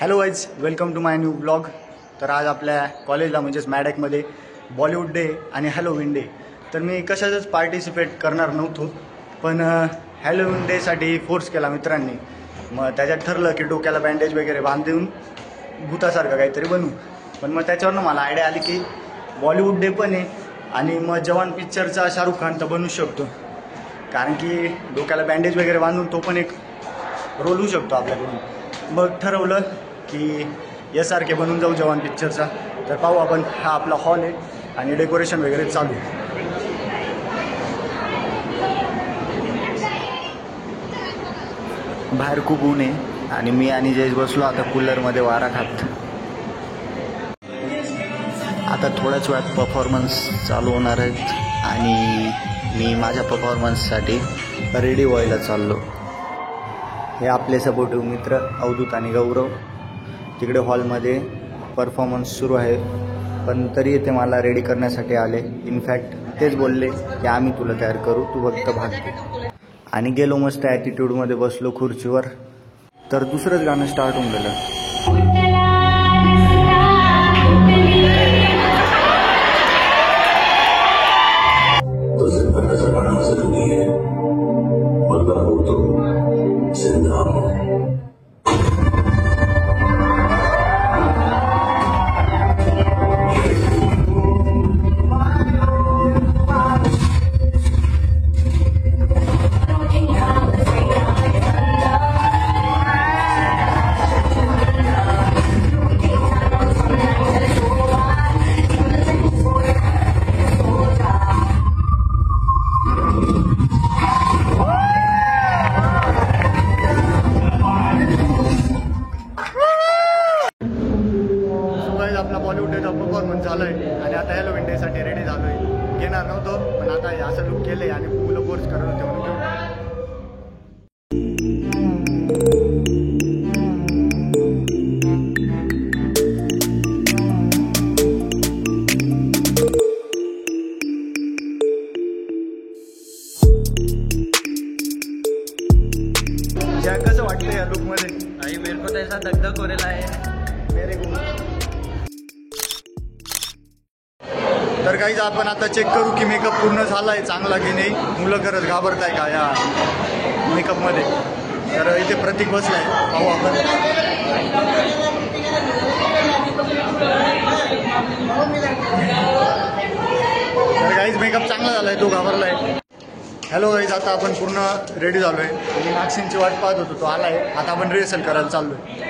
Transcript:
Hello guys, welcome to my new blog. तर आज आपल्या कॉलेजला म्हणजेच मॅडॅकमध्ये बॉलिवूड डे आणि हॅलोविन डे. तर मी कशातच पार्टिसिपेट करणार नव्हतो, पण हॅलोविन डेसाठी फोर्स केला मित्रांनी. मग त्याच्यात ठरलं की डोक्याला बँडेज वगैरे बांधून भूतासारखं काहीतरी बनवू. पण मग त्याच्यावरनं मला आयडिया आली की बॉलिवूड डे पण आहे आणि मग जवान पिक्चरचा शाहरुख खान तर बनवू शकतो, कारण की डोक्याला बँडेज वगैरे बांधून तो पण एक रोल होऊ शकतो आपल्याकडून. मग ठरवलं की यासारखे बनून जाऊ जवान पिक्चरचा. तर पाहू आपण. हा आपला हॉल आहे आणि डेकोरेशन वगैरे चालू. बाहेर खूप ऊन आहे आणि मी आणि जयेश बसलो आता कूलरमध्ये वारा खात. आता थोड्याच वेळात परफॉर्मन्स चालू होणार आहेत आणि मी माझ्या परफॉर्मन्ससाठी रेडी व्हायला चाललो. हे आपले सपोर्टिव्ह मित्र अवधूत आणि गौरव तिकडे हॉलमध्ये परफॉर्मन्स सुरू आहे, पण तरी ते मला रेडी करण्यासाठी आले. इनफॅक्ट तेच बोलले की आम्ही तुला तयार करू, तू फक्त भाग घे. आणि गेलो मस्त ॲटिट्यूडमध्ये बसलो खुर्चीवर. तर दुसरंच गाणं स्टार्ट होऊन गेलं. आपला बॉलिवूड डेचा परफॉर्मन्स झाला आहे आणि आता हॅलोविन डेसाठी रेडी झालो आहे. घेणार नव्हतो, पण आता असं लुक केले आणि मुलं कोर्स करत होते म्हणून घेऊन. कसं वाटतं या लुकमध्ये? आई मेरे को तो ऐसा धक हो रहा है मेरे को. तर काहीच आपण आता चेक करू की मेकअप पूर्ण झाला आहे चांगला की नाही. मुलं खरंच घाबरत आहे का या मेकअपमध्ये? तर इथे प्रतीक बसला आहे, पाहू आपण. तर काहीच मेकअप चांगला झाला आहे, तो घाबरला आहे. हॅलो गाईज, आता आपण पूर्ण रेडी झालो आहे. मी मॅक्सिनची वाट पाहत होतो, तो आला आहे. आता आपण रिहर्सल करायला चाललो आहे.